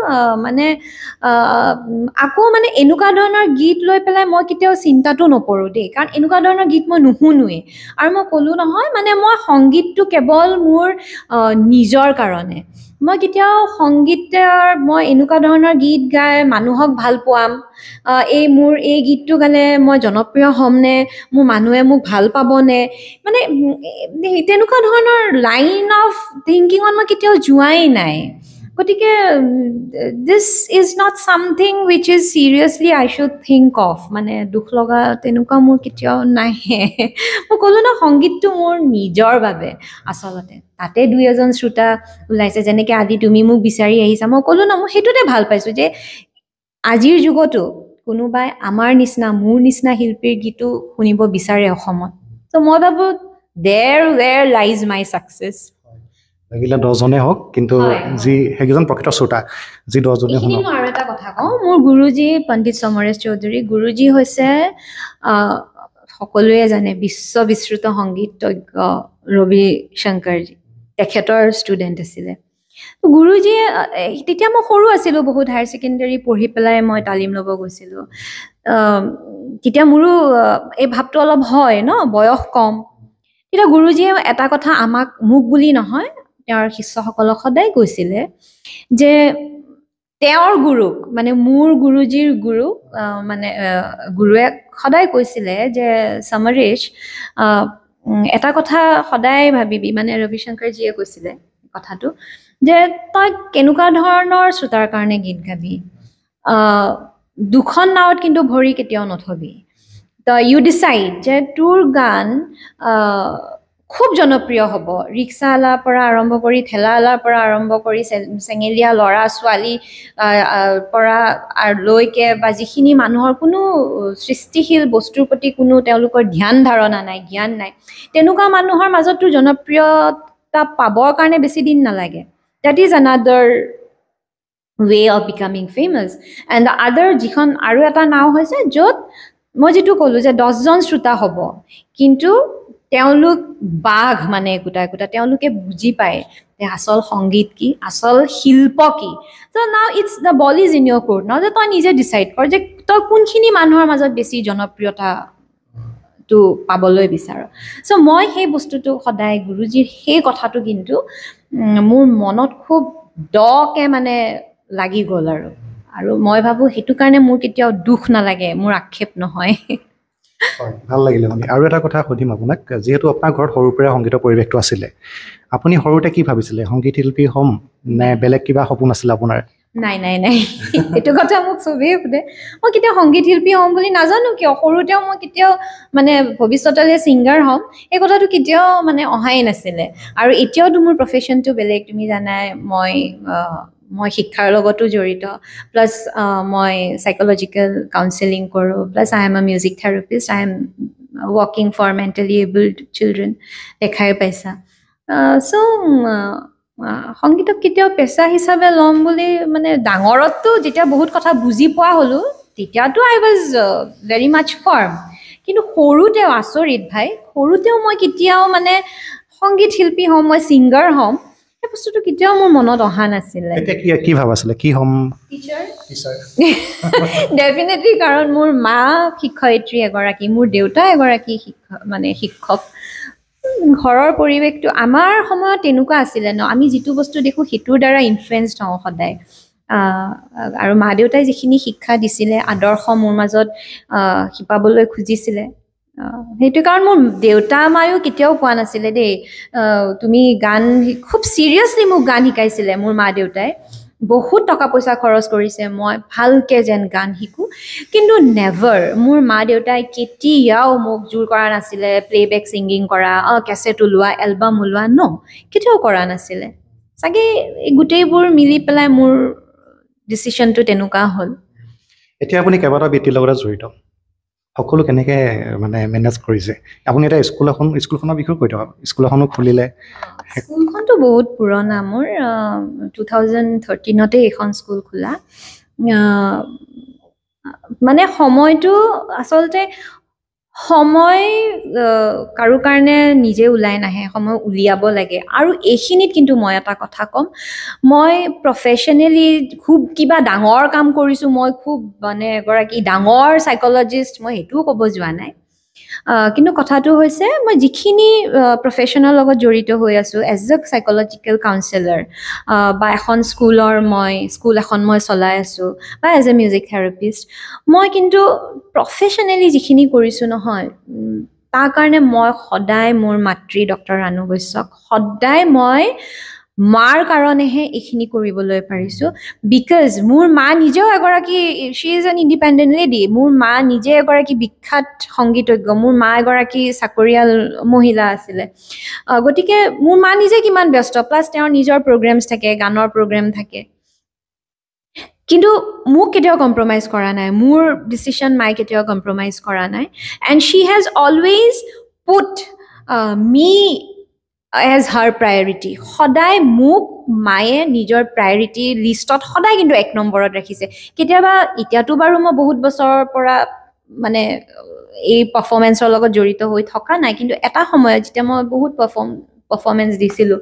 মানে আকৌ মানে এনেকুৱা ধৰণৰ গীত লৈ পেলাই মই কেতিয়াও চিন্তাটো নকৰোঁ দেই কাৰণ এনেকুৱা ধৰণৰ গীত মই নুশুনোৱেই আৰু মই ক'লো নহয় মানে মই সংগীতটো কেৱল মোৰ নিজৰ কাৰণে মই কেতিয়াও সংগীতৰ মই এনেকুৱা ধৰণৰ গীত গাই মানুহক ভাল পোৱাম মোৰ এই গীতটো গালে মই জনপ্ৰিয় হ'মনে মোৰ মানুহে মোক ভাল পাবনে মানে তেনেকুৱা ধৰণৰ লাইন অফ থিংকিঙত মই কেতিয়াও যোৱাই নাই গতিকে this is not something which is seriously I should think of মানে দুখ লগা তেনেকুৱা মোৰ কেতিয়াও নাহে মই ক'লো ন সংগীতটো মোৰ নিজৰ বাবে আচলতে তাতে দুই এজন শ্ৰোতা ওলাইছে যেনেকৈ আজি তুমি মোক বিচাৰি আহিছা মই ক'লো ন মই সেইটোতে ভাল পাইছোঁ যে আজিৰ যুগতো কোনোবাই আমাৰ নিচিনা মোৰ নিচিনা শিল্পীৰ গীতো শুনিব বিচাৰে অসমত ত' মই ভাবোঁ where lies my success লাগিলে 10জনে হওক কিন্তু যি সেইজন প্ৰকৃত শ্ৰোতা যি 10জনে শুনক মই আৰু এটা কথা কওঁ মোৰ গুৰুজী পণ্ডিত সমৰেশ চৌধুৰী গুৰুজী হৈছে সকলোৱে জানে বিশ্ববিশ্ৰুত সংগীতজ্ঞ ৰবি শংকৰজী তেখেতৰ ষ্টুডেণ্ট আছিলে গুৰুজীয়ে তেতিয়া মই সৰু আছিলোঁ বহুত হায়াৰ ছেকেণ্ডেৰী পঢ়ি পেলাই মই তালিম ল'ব গৈছিলোঁ তেতিয়া মোৰো এই ভাৱটো অলপ হয় ন বয়স কম তেতিয়া গুৰুজীয়ে এটা কথা মোক বুলি নহয় তেওঁৰ শিষ্যসকলক সদায় কৈছিলে যে তেওঁৰ গুৰুক মানে মোৰ গুৰুজীৰ গুৰু মানে গুৰুৱে সদায় কৈছিলে যে সমৰেশ এটা কথা সদায় ভাবিবি মানে ৰবি শংকৰজীয়ে কৈছিলে কথাটো যে তই কেনেকুৱা ধৰণৰ শ্ৰোতাৰ কাৰণে গীত গাবি দুখন নাৱত কিন্তু ভৰি কেতিয়াও নথবি তই ইউ ডিচাইড যে তোৰ গান খুব জনপ্ৰিয় হ'ব ৰিক্সাৱালাৰ পৰা আৰম্ভ কৰি ঠেলাৱালাৰ পৰা আৰম্ভ কৰি চেঙেলীয়া ল'ৰা ছোৱালী পৰা লৈকে বা যিখিনি মানুহৰ কোনো সৃষ্টিশীল বস্তুৰ প্ৰতি কোনো তেওঁলোকৰ ধ্যান ধাৰণা নাই জ্ঞান নাই তেনেকুৱা মানুহৰ মাজতো জনপ্ৰিয়তা পাবৰ কাৰণে বেছি দিন নালাগে that is another way of becoming famous and the other যিখন আৰু এটা নাও হৈছে য'ত মই যিটো ক'লো যে 10জন শ্ৰোতা হ'ব কিন্তু তেওঁলোক বাঘ মানে একোটা তেওঁলোকে বুজি পায় যে আচল সংগীত কি আচল শিল্প কি so now it's the ball is in your court now যে তই নিজে ডিসাইড কৰ যে তই কোনখিনি মানুহৰ মাজত বেছি জনপ্ৰিয়তা তো পাবলৈ বিচাৰ so মই সেই বস্তুটো সদায় গুৰুজীৰ সেই কথাটো কিন্তু মোৰ মনত খুব ডকে মানে লাগি গ'ল আৰু মই ভাবো হেতু কাৰণে মোৰ কেতিয়াও দুখ নালাগে মোৰ আক্ষেপ নহয় হয় ভাল লাগিলে মানে আৰু এটা কথা সুধিম আপোনাক যেহেতু আপোনাৰ ঘৰত সৰুৰ পৰা সংগীতৰ পৰিৱেশটো আছিলে আপুনি সৰুতে কি ভাবিছিলে সংগীত শিল্পী হ'ম নে বেলেগ কিবা সপোন আছিল আপোনাৰ নাই এইটো কথা মোক চবেই সোধে মই কেতিয়াও সংগীত শিল্পী হ'ম বুলি নাজানো কিয় সৰুতেও মই কেতিয়াও মানে ভৱিষ্যতলৈ ছিংগাৰ হ'ম এই কথাটো কেতিয়াও মানে অহাই নাছিলে আৰু এতিয়াওতো মোৰ প্ৰফেশ্যনটো বেলেগ তুমি জানাই মই শিক্ষাৰ লগতো জড়িত প্লাছ মই সাইকোলজিকেল কাউন্সেলিং কৰোঁ plus I am a music therapist I am working for mentally abled children দেখাই পাইছা চ' সংগীতক কেতিয়াও পেচা হিচাপে ল'ম বুলি মানে ডাঙৰততো যেতিয়া বহুত কথা বুজি পোৱা হ'লোঁ তেতিয়াতো আই ৱাজ ভেৰি মাছ ফাৰ্ম কিন্তু সৰুতেও আচৰিত ভাই সৰুতেও মই কেতিয়াও মানে সংগীত শিল্পী হ'ম মই ছিংগাৰ হ'ম এই বস্তুটো কেতিয়াও মোৰ মনত অহা নাছিলে এতিয়া কি ভাব আছিলে কি হ'ম টিচাৰ ডেফিনেটলি কাৰণ মোৰ মা শিক্ষয়িত্ৰী এগৰাকী মোৰ দেউতা এগৰাকী শিক্ষক ঘৰৰ পৰিৱেশটো আমাৰ সময়ত তেনেকুৱা আছিলে ন আমি যিটো বস্তু দেখোঁ সেইটোৰ দ্বাৰা ইনফ্লুৱেঞ্চড হওঁ সদায় আৰু মা দেউতাই যিখিনি শিক্ষা দিছিলে আদৰ্শ মোৰ মাজত শিপাবলৈ খুজিছিলে সেইটো কাৰণ মোৰ দেউতা মায়েও কেতিয়াও কোৱা নাছিলে দেই তুমি গান খুব চিৰিয়াছলি মোক গান শিকাইছিলে মোৰ মা দেউতাই বহুত টকা পইচা খৰচ কৰিছে মই ভালকে যেন গান শিকো কিন্তু নেভাৰ মোৰ মা দেউতাই কেতিয়াও মোক জোৰ কৰা নাছিলে প্লেবেক ছিংগিং কৰা কেছেট ওলোৱা এলবাম ওলোৱা ন কেতিয়াও কৰা নাছিলে চাগে এই গোটেইবোৰ মিলি পেলাই মোৰ ডিচিশ্যনটো তেনেকুৱা হ'ল এতিয়া আপুনি কেইবাটাও বৃত্তিৰ লগতে জড়িত সকলো কেনেকৈ মানে মেনেজ কৰিছে আপুনি এতিয়া স্কুলখনৰ বিষয়ে কৈ দিয়ক স্কুল এখনো খুলিলে স্কুলখনটো বহুত পুৰণা মোৰ 2013 এখন স্কুল খোলা মানে সময়টো আচলতে সময় কাৰো কাৰণে নিজে ওলাই নাহে সময় উলিয়াব লাগে আৰু এইখিনিত কিন্তু মই এটা কথা ক'ম মই প্ৰফেশ্যনেলি খুব কিবা ডাঙৰ কাম কৰিছোঁ মই খুব মানে এগৰাকী ডাঙৰ সাইকোলজিষ্ট মই সেইটোও ক'ব যোৱা নাই কিন্তু কথাটো হৈছে মই যিখিনি প্ৰফেশ্যনৰ লগত জড়িত হৈ আছোঁ এজ এ সাইকোলজিকেল কাউন্সেলৰ বা এখন স্কুল এখন মই চলাই আছোঁ বা এজ এ মিউজিক থেৰাপিষ্ট মই কিন্তু প্ৰফেশ্যনেলি যিখিনি কৰিছোঁ নহয় তাৰ কাৰণে মই সদায় মোৰ মাতৃ ডক্টৰ ৰাণু বৈশ্যক সদায় মই মাৰ কাৰণেহে এইখিনি কৰিবলৈ পাৰিছোঁ বিকজ মোৰ মা নিজেও এগৰাকী শ্বি ইজ এন ইণ্ডিপেণ্ডেণ্ট লেডি মোৰ মা নিজে এগৰাকী বিখ্যাত সংগীতজ্ঞ মোৰ মা এগৰাকী চাকৰিয়াল মহিলা আছিলে গতিকে মোৰ মা নিজে কিমান ব্যস্ত প্লাছ তেওঁৰ নিজৰ প্ৰগ্ৰেমছ থাকে গানৰ প্ৰগ্ৰেম থাকে কিন্তু মোক কেতিয়াও কম্প্ৰমাইজ কৰা নাই মোৰ ডিচিশ্যন মাই কেতিয়াও কম্প্ৰমাইজ কৰা নাই and she has always put me as her priority সদায় মোক মায়ে নিজৰ প্ৰায়ৰিটি লিষ্টত সদায় কিন্তু 1 নম্বৰত ৰাখিছে কেতিয়াবা এতিয়াতো বাৰু মই বহুত বছৰৰ পৰা মানে এই পাৰফৰ্মেন্সৰ লগত জড়িত হৈ থকা নাই কিন্তু এটা সময়ত যেতিয়া মই বহুত পাৰফৰ্মেন্স দিছিলোঁ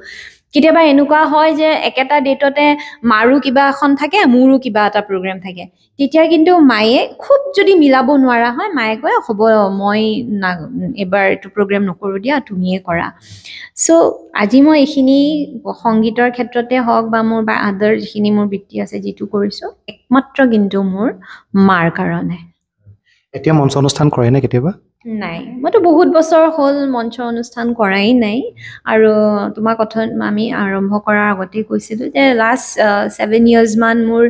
কেতিয়াবা এনেকুৱা হয় যে একেটা ডেটতে মাৰো কিবা এখন থাকে মোৰো কিবা এটা প্ৰগ্ৰেম থাকে তেতিয়া কিন্তু মায়ে খুব যদি মিলাব নোৱাৰা হয় মায়ে কয় হ'ব মই এবাৰ এইটো প্ৰগ্ৰেম নকৰোঁ দিয়া তুমিয়ে কৰা সো আজি মই এইখিনি সংগীতৰ ক্ষেত্ৰতে হওক বা মোৰ বা আদাৰ যিখিনি মোৰ বৃত্তি আছে যিটো কৰিছোঁ একমাত্ৰ কিন্তু মোৰ মাৰ কাৰণে এতিয়া মঞ্চ অনুষ্ঠান কৰে নে কেতিয়াবা নাই মইতো বহুত বছৰ হ'ল মঞ্চ অনুষ্ঠান কৰাই নাই আৰু তোমাৰ কথা আমি আৰম্ভ কৰাৰ আগতে কৈছিলোঁ যে লাষ্ট 7 years মান মোৰ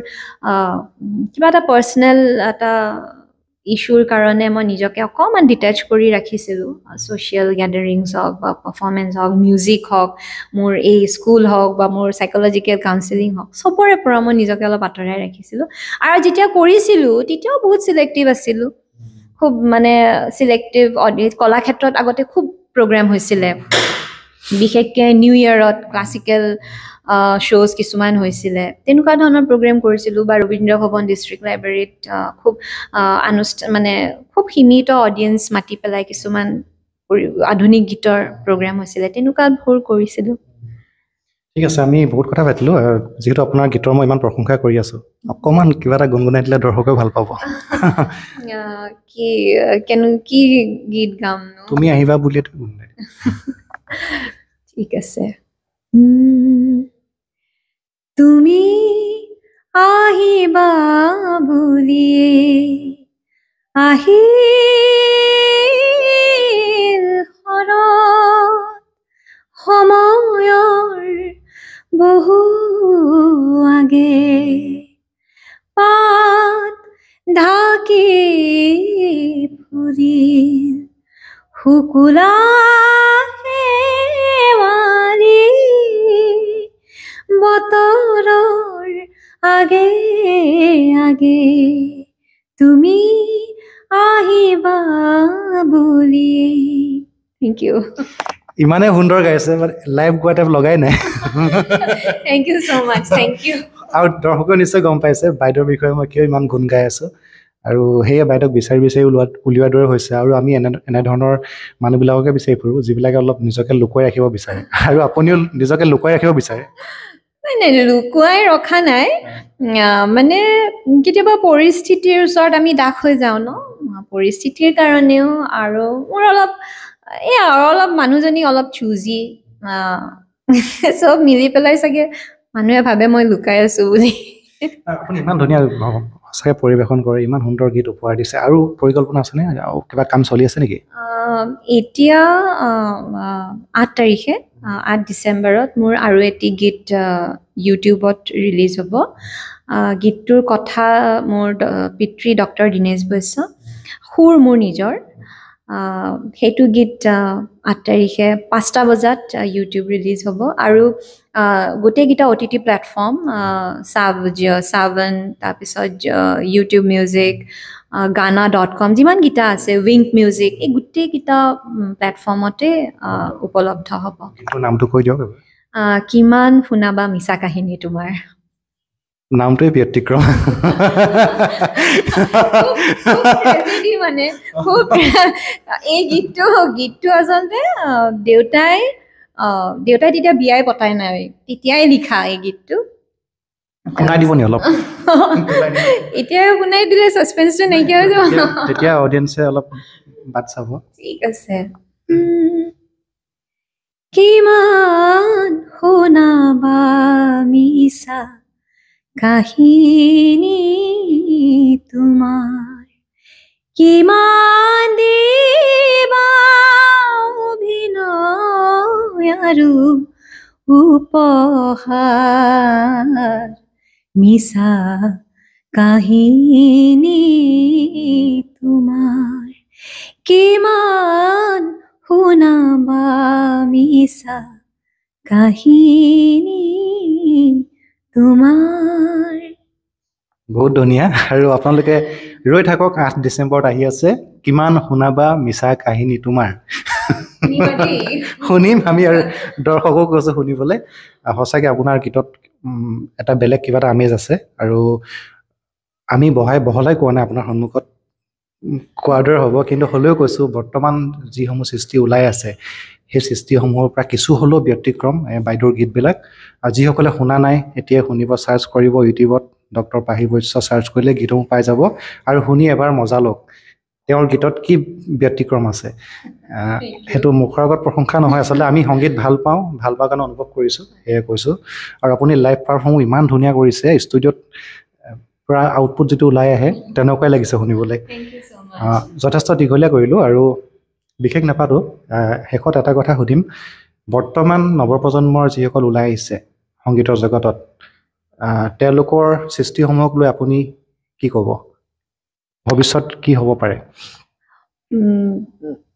কিবা এটা পাৰ্চনেল এটা ইছ্যুৰ কাৰণে মই নিজকে অকণমান ডিটেচ কৰি ৰাখিছিলোঁ ছ'চিয়েল গেডাৰিংছ হওক বা পাৰফৰ্মেঞ্চ হওক মিউজিক হওক মোৰ এই স্কুল হওক বা মোৰ চাইক'লজিকেল কাউন্সেলিং হওক চবৰে পৰা মই নিজকে অলপ আঁতৰাই ৰাখিছিলোঁ আৰু যেতিয়া কৰিছিলোঁ তেতিয়াও বহুত চিলেক্টিভ আছিলোঁ খুব মানে চিলেক্টিভ অডিয়েন্স কলাক্ষেত্ৰত আগতে খুব প্ৰগ্ৰেম হৈছিলে বিশেষকৈ নিউ ইয়েৰত ক্লাছিকেল শ্ব'জ কিছুমান হৈছিলে তেনেকুৱা ধৰণৰ প্ৰগ্ৰেম কৰিছিলোঁ বা ৰবীন্দ্ৰ ভৱন ডিষ্ট্ৰিক্ট লাইব্ৰেৰীত খুব মানে খুব সীমিত অডিয়েন্স মাতি পেলাই কিছুমান আধুনিক গীতৰ প্ৰগ্ৰেম হৈছিলে তেনেকুৱাবোৰ কৰিছিলোঁ ঠিক আছে আমি বহুত কথা পাতিলোঁ যিহেতু আপোনাৰ গীতৰ মই ইমান প্ৰশংসা কৰি আছোঁ অকণমান কিবা এটা গুণগুণাই দিলে দৰ্শকেও ভাল পাব কি গীত গাম তুমি আহিবা বুলিয়ে ঠিক আছে তুমি আহিবা বুলিয়ে আহিল সময়ৰ বহু আগে পাত ঢাকি ফুৰিল শুকুলা শেৱালি বতৰৰ আগে আগে তুমি আহিবা বুলি থেংক ইউ ইমানে সুন্দৰ গাইছে লাইভ গোৱা টাইপ লগাই নাই thank you so' much thank you আৰু দৰ্শকে নিশ্চয় গম পাইছে বাইদেউৰ বিষয়ে মই কিয় ইমান গুণ গাই আছোঁ আৰু সেয়ে বাইদেউক বিচাৰি উলিওৱাৰ দৰে হৈছে আৰু আমি এনেধৰণৰ মানুহবিলাককে বিচাৰি ফুৰোঁ যিবিলাকে অলপ নিজকে লুকুৱাই ৰাখিব বিচাৰে আৰু আপুনিও নিজকে লুকুৱাই ৰাখিব বিচাৰে নাই লুকুৱাই ৰখা নাই মানে কেতিয়াবা পৰিস্থিতিৰ ওচৰত আমি দাস হৈ যাওঁ ন পৰিস্থিতিৰ কাৰণেও আৰু মোৰ অলপ মানুহজনী অলপ চুজি চব মিলি পেলাই চাগে মানুহে ভাবে মই লুকাই আছোঁ বুলি আপুনি ইমান ধুনীয়া সঁচাকৈ পৰিৱেশন কৰে, ইমান সুন্দৰ গীত উপহাৰ দিছে। আৰু পৰিকল্পনা আছেনে, আৰু কিবা কাম চলি আছে নেকি? এতিয়া 8 তাৰিখে 8 ডিচেম্বৰত মোৰ আৰু এটি গীত ইউটিউবত ৰিলিজ হ'ব। গীতটোৰ কথা মোৰ পিতৃ ডক্টৰ দীনেশ বৈশ্য, সুৰ মোৰ নিজৰ। সেইটো গীত 8 তাৰিখে 5টা বজাত ইউটিউব ৰিলিজ হ'ব। আৰু গোটেইকেইটা OTT প্লেটফৰ্ম সাৱন, তাৰপিছত ইউটিউব মিউজিক, গানা.com, যিমানকেইটা আছে, উইংক মিউজিক, এই গোটেইকেইটা প্লেটফৰ্মতে উপলব্ধ হ'ব। গীতটোৰ নামটো কৈ দিয়ক। কিমান শুনাবা মিছা কাহিনী তোমাৰ। নামটোৱে ব্যতিক্ৰম। মানে এই গীতটো আচলতে দেউতাই তেতিয়া বিয়াই পতাই নাই, তেতিয়াই লিখা এই গীতটো। শুনাই দিব নি অলপ? এতিয়া শুনাই দিলে ছাছপেন্সটো নাইকিয়া হৈ যাব, তেতিয়া অডিয়েন্সে অলপ বাট চাব। ঠিক আছে। কিমান শুনাবা মিছা কাহিনী তোমাৰ, কিমান দিবা অভিনয় আৰু উপহাৰ, মিছা কাহিনী তোমাৰ, কিমান শুনাবা মিছা কাহিনী তোমাৰ। বহুত ধুনীয়া। আৰু আপোনালোকে ৰৈ থাকক, 8 ডিচেম্বৰত আহি আছে কিমান শুনাবা মিছা কাহিনী তোমাৰ। শুনিম আমি, আৰু দৰ্শকো কৈছোঁ শুনিবলৈ। সঁচাকৈ আপোনাৰ গীতত এটা বেলেগ কিবা এটা আমেজ আছে। আৰু আমি বহলাই কোৱা নাই আপোনাৰ সন্মুখত, কোৱাৰ দৰে হ'ব, কিন্তু হ'লেও কৈছোঁ বৰ্তমান যিসমূহ সৃষ্টি ওলাই আছে, সেই সৃষ্টিসমূহৰ পৰা কিছু হ'লেও ব্যতিক্ৰম বাইদেউৰ গীতবিলাক। আৰু যিসকলে শুনা নাই এতিয়াই শুনিব, চাৰ্চ কৰিব ইউটিউবত, ডক্টৰ পাহি বৈশ্য চাৰ্চ কৰিলে গীতসমূহ পাই যাব। আৰু শুনি এবাৰ মজা লওক, তেওঁৰ গীতত কি ব্যতিক্ৰম আছে। সেইটো মুখৰ আগত প্ৰশংসা নহয়, আচলতে আমি সংগীত ভাল পাওঁ কাৰণে অনুভৱ কৰিছোঁ, সেয়ে কৈছোঁ। আৰু আপুনি লাইভ পাৰফৰ্মো ইমান ধুনীয়া কৰিছে, ষ্টুডিঅ'ত পৰা আউটপুট যিটো ওলাই আহে তেনেকুৱাই লাগিছে শুনিবলৈ। যথেষ্ট দীঘলীয়া কৰিলোঁ আৰু বিশেষ নাপাতো। শেষত এটা কথা সুধিম, বৰ্তমান নৱপ্ৰজন্মৰ যিসকল ওলাই আহিছে সংগীতৰ জগতত, তেওঁলোকৰ সৃষ্টিসমূহক লৈ আপুনি কি ক'ব? ভৱিষ্যত কি হ'ব পাৰে?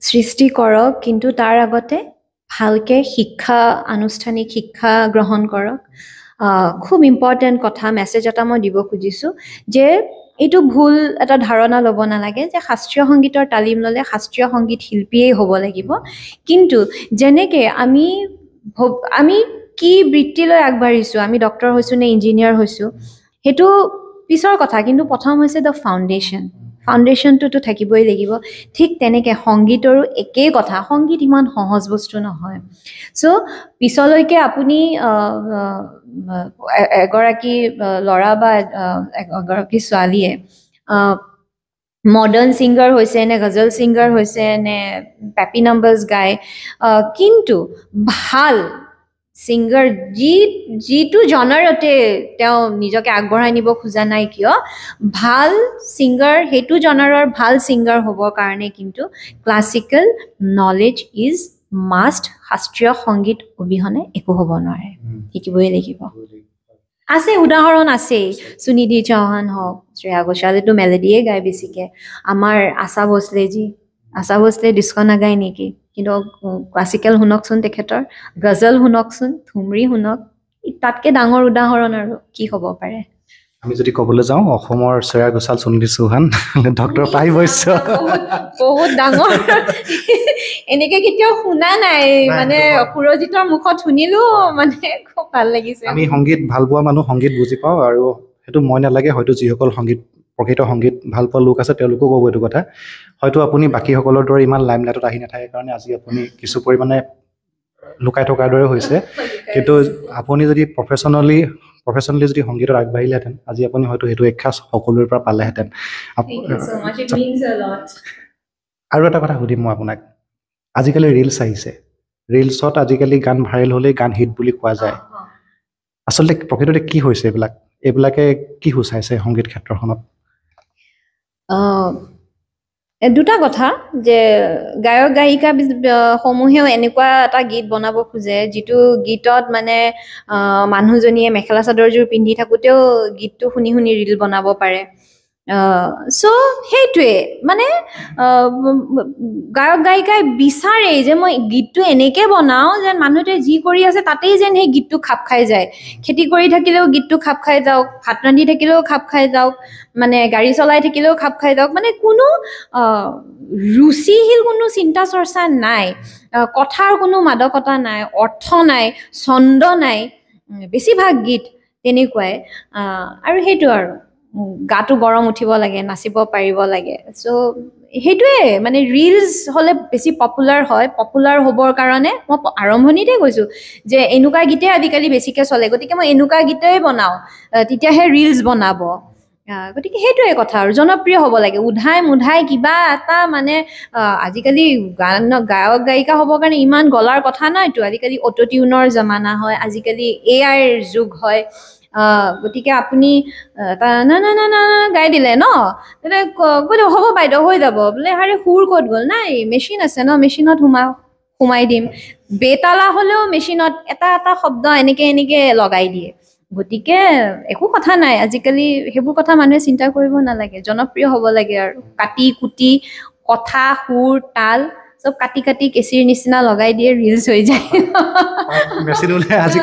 সৃষ্টি কৰক, কিন্তু তাৰ আগতে ভালকে আনুষ্ঠানিক শিক্ষা গ্ৰহণ কৰক। খুব ইম্পৰ্টেণ্ট কথা, মেছেজ এটা মই দিব খুজিছোঁ যে এইটো ভুল এটা ধাৰণা ল'ব নালাগে যে শাস্ত্ৰীয় সংগীতৰ তালিম ল'লে শাস্ত্ৰীয় সংগীত শিল্পীয়েই হ'ব লাগিব। কিন্তু যেনেকৈ আমি কি বৃত্তিলৈ আগবাঢ়িছোঁ, আমি ডক্টৰ হৈছোঁ নে ইঞ্জিনিয়াৰ হৈছোঁ, সেইটো পিছৰ কথা, কিন্তু প্ৰথম হৈছে দ্য ফাউণ্ডেশ্যনটোতো থাকিবই লাগিব। ঠিক তেনেকৈ সংগীতৰো একেই কথা, সংগীত ইমান সহজ বস্তু নহয়। চ' পিছলৈকে আপুনি এগৰাকী ল'ৰা বা এগৰাকী ছোৱালীয়ে মডাৰ্ণ ছিংগাৰ হৈছে নে গজল ছিংগাৰ হৈছে নে পেপি নাম্বাৰ্ছ গায়, কিন্তু ভাল ছিংগাৰ যিটো জনাৰতে তেওঁ নিজকে আগবঢ়াই নিব খোজা নাই কিয়, ভাল ছিংগাৰ, সেইটো জনাৰৰ ভাল ছিংগাৰ হ'বৰ কাৰণে কিন্তু ক্লাছিকেল নলেজ ইজ মাষ্ট। শাস্ত্ৰীয় সংগীত অবিহনে একো হ'ব নোৱাৰে, শিকিবই লাগিব। আছে, উদাহৰণ আছেই, সুনিধি চৌহান হওক, শ্ৰেয়া ঘোষালেতো মেলোডিয়ে গায় বেছিকৈ। আমাৰ আশা ভোঁসলে ডিস্কো নাগায় নেকি, কিন্তু ক্লাছিকেল শুনকচোন, তেখেতৰ গজল শুনকচোন, ঠুমৰি শুনক। তাতকৈ ডাঙৰ উদাহৰণ আৰু কি হ'ব পাৰে? আমি যদি ক'বলৈ যাওঁ, অসমৰ শ্ৰেয়া ঘোষাল, সুনিধি চৌহান, ডক্টৰ পাহি বৈশ্য, বহুত ডাঙৰ। এনেকে কেতিয়াও শুনা নাই, মানে সুৰজিতৰ মুখত শুনিলো, মানে খুব ভাল লাগিছে। আমি সংগীত ভাল পোৱা মানুহ সংগীত বুজি পাওঁ, আৰু সেইটো মই নালাগে, হয়তো যিসকল প্ৰকৃত সংগীত ভাল পোৱা লোক আছে তেওঁলোকেও ক'ব এইটো কথা। হয়তো আপুনি বাকীসকলৰ দৰে ইমান লাইমলাইটত আহি নাথাকে কাৰণে আজি আপুনি কিছু পৰিমাণে লুকাই থকাৰ দৰে হৈছে, কিন্তু আপুনি যদি প্ৰফেচনেলি যদি সংগীতত আগবাঢ়িলেহেঁতেন, আজি আপুনি হয়তো সেইটো এসাঁজ সকলোৰে পৰা পালেহেঁতেন। আৰু এটা কথা সুধিম মই আপোনাক, আজিকালি ৰিলছ আহিছে, ৰিলছত আজিকালি গান ভাইৰেল হ'লেই গান হিট বুলি কোৱা যায়। আচলতে প্ৰকৃততে কি হৈছে এইবিলাক? এইবিলাকে কি সূচাইছে সংগীত ক্ষেত্ৰখনত? দুটা কথা যে গায়ক গায়িকা সমূহেও এনেকুৱা এটা গীত বনাব খোজে যিটো গীতত মানে মানুহজনীয়ে মেখেলা চাদৰযোৰ পিন্ধি থাকোঁতেও গীতটো শুনি শুনি ৰীল বনাব পাৰে। চ' সেইটোৱে মানে গায়ক গায়িকাই বিচাৰে যে মই গীতটো এনেকৈ বনাওঁ যেন মানুহটোৱে যি কৰি আছে তাতেই যেন সেই গীতটো খাপ খাই যায়। খেতি কৰি থাকিলেও গীতটো খাপ খাই যাওক, ভাত ৰান্ধি থাকিলেও খাপ খাই যাওক, মানে গাড়ী চলাই থাকিলেও খাপ খাই যাওক, মানে কোনো ৰুচিশীল কোনো চিন্তা চৰ্চা নাই, কথাৰ কোনো মাদকতা নাই, অৰ্থ নাই, ছন্দ নাই, বেছিভাগ গীত তেনেকুৱাই। আৰু সেইটো আৰু গাটো গৰম উঠিব লাগে, নাচিব পাৰিব লাগে। চ' সেইটোৱে মানে ৰিলছ হ'লে বেছি পপুলাৰ হয়। পপুলাৰ হ'বৰ কাৰণে মই আৰম্ভণিতে কৈছোঁ যে এনেকুৱা গীতে আজিকালি বেছিকৈ চলে, গতিকে মই এনেকুৱা গীতেই বনাওঁ, তেতিয়াহে ৰিলছ বনাব। গতিকে সেইটোৱে কথা আৰু জনপ্ৰিয় হ'ব লাগে। উধাই মুধাই কিবা এটা মানে আজিকালি গায়ক গায়িকা হ'বৰ কাৰণে ইমান গলাৰ কথা নাইতো। আজিকালি অটোটিউনৰ জামানা হয়, আজিকালি AI ৰ যুগ হয়। গতিকে আপুনি না না না না গাই দিলে ন, তেতিয়া কৈ দিব হ'ব বাইদেউ হৈ যাব বোলে। আৰে সুৰ ক'ত গ'ল? নাই, মেচিন আছে ন, মেচিনত সোমাই দিম। বেতালা হ'লেও মেচিনত এটা এটা শব্দ এনেকে এনেকে লগাই দিয়ে। গতিকে একো কথা নাই, আজিকালি সেইবোৰ কথা মানুহে চিন্তা কৰিব নালাগে, জনপ্ৰিয় হ'ব লাগে। আৰু কাটি কুটি কথা সুৰ তাল চব কাটি কাটি কেঁচিৰ নিচিনা লগাই দিয়ে, ৰিলছ হৈ যায়। মেচিন ওলাই আজি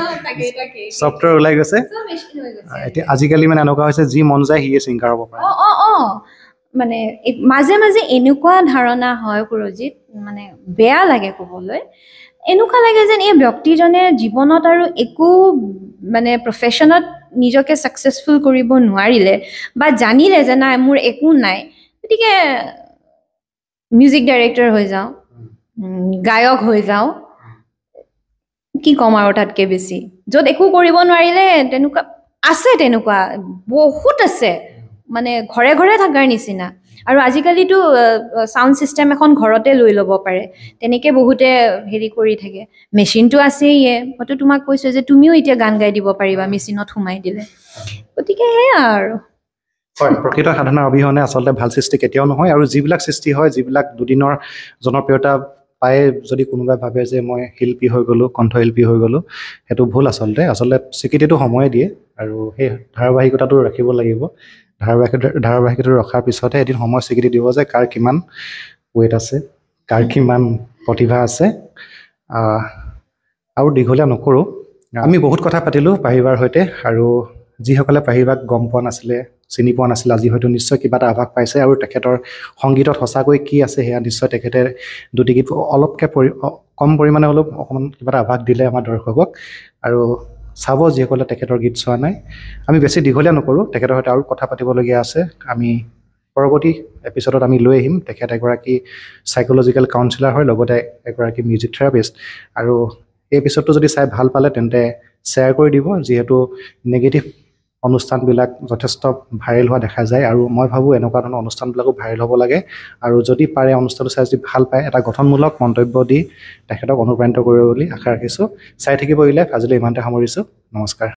ছফ্টৱেৰ ওলাই গৈছে। এতিয়া আজিকালি মানে এনেকুৱা হৈছে যি মন যায় সিয়ে ছিংগাৰ হ'ব পাৰে। মানে মাজে মাজে এনেকুৱা ধাৰণা হয় সুৰজিত, মানে বেয়া লাগে ক'বলৈ। এনেকুৱা লাগে যেন এই ব্যক্তিজনে জীৱনত আৰু একো মানে প্ৰফেশ্যনত নিজকে ছাকচেছফুল কৰিব নোৱাৰিলে বা জানিলে যে নাই মোৰ একো নাই, গতিকে মিউজিক ডাইৰেক্টৰ হৈ যাওঁ, গায়ক হৈ যাওঁ, কি ক'ম আৰু তাতকৈ বেছি। য'ত একো কৰিব নোৱাৰিলে তেনেকুৱা আছে, তেনেকুৱা বহুত আছে, মানে ঘৰে ঘৰে থকাৰ নিচিনা। আৰু আজিকালিতো ছাউণ্ড ছিষ্টেম এখন ঘৰতে লৈ ল'ব পাৰে, তেনেকৈ বহুতে হেৰি কৰি থাকে। মেচিনটো আছেই, মইতো তোমাক কৈছোঁ যে তুমিও এতিয়া গান গাই দিব পাৰিবা মেচিনত সোমাই দিলে। গতিকে সেয়া আৰু হয়, প্ৰকৃত সাধনাৰ অবিহনে আচলতে ভাল সৃষ্টি কেতিয়াও নহয়। আৰু যিবিলাক সৃষ্টি হয়, যিবিলাক দুদিনৰ জনপ্ৰিয়তা পায়ে যদি কোনোবাই ভাবে যে মই শিল্পী হৈ গ'লোঁ, কণ্ঠশিল্পী হৈ গ'লোঁ, সেইটো ভুল। আচলতে স্বীকৃতিটো সময়ে দিয়ে আৰু সেই ধাৰাবাহিকতাটো ৰাখিব লাগিব। ধাৰাবাহিকতাটো ৰখাৰ পিছতহে এদিন সময় স্বীকৃতি দিব যে কাৰ কিমান ৱেইট আছে, কাৰ কিমান প্ৰতিভা আছে। আৰু দীঘলীয়া নকৰোঁ, আমি বহুত কথা পাতিলোঁ পাহিবাৰ সৈতে। আৰু যিসকলে পাহিবাক গম পোৱা নাছিলে, চিনি পোৱা নাছিলে, আজি হয়তো নিশ্চয় কিবা এটা আভাস পাইছে। আৰু তেখেতৰ সংগীতত সঁচাকৈ কি আছে সেয়া নিশ্চয় তেখেতে দুটি গীত অলপকৈ কম পৰিমাণে অকণমান কিবা এটা আভাস দিলে আমাৰ দৰ্শকক। আৰু চাব যিসকলে তেখেতৰ গীত চোৱা নাই। আমি বেছি দীঘলীয়া নকৰোঁ, তেখেতৰ সৈতে আৰু কথা পাতিবলগীয়া আছে। আমি পৰৱৰ্তী এপিছডত আমি লৈ আহিম। তেখেত এগৰাকী চাইক'লজিকেল কাউন্সিলাৰ হয়, লগতে এগৰাকী মিউজিক থেৰাপিষ্ট। আৰু এই এপিছডটো যদি চাই ভাল পালে তেন্তে শ্বেয়াৰ কৰি দিব, যিহেতু নেগেটিভ অনুষ্ঠানবিলাক যথেষ্ট ভাইৰেল হোৱা দেখা যায়। আৰু মই ভাবোঁ এনেকুৱা ধৰণৰ অনুষ্ঠানবিলাকো ভাইৰেল হ'ব লাগে। আৰু যদি পাৰে অনুষ্ঠানটো চাই যদি ভাল পায়, এটা গঠনমূলক মন্তব্য দি তেখেতক অনুপ্ৰাণিত কৰিব বুলি আশা ৰাখিছোঁ। চাই থাকিব ইলাইভ। আজিলৈ ইমানতে সামৰিছোঁ। নমস্কাৰ।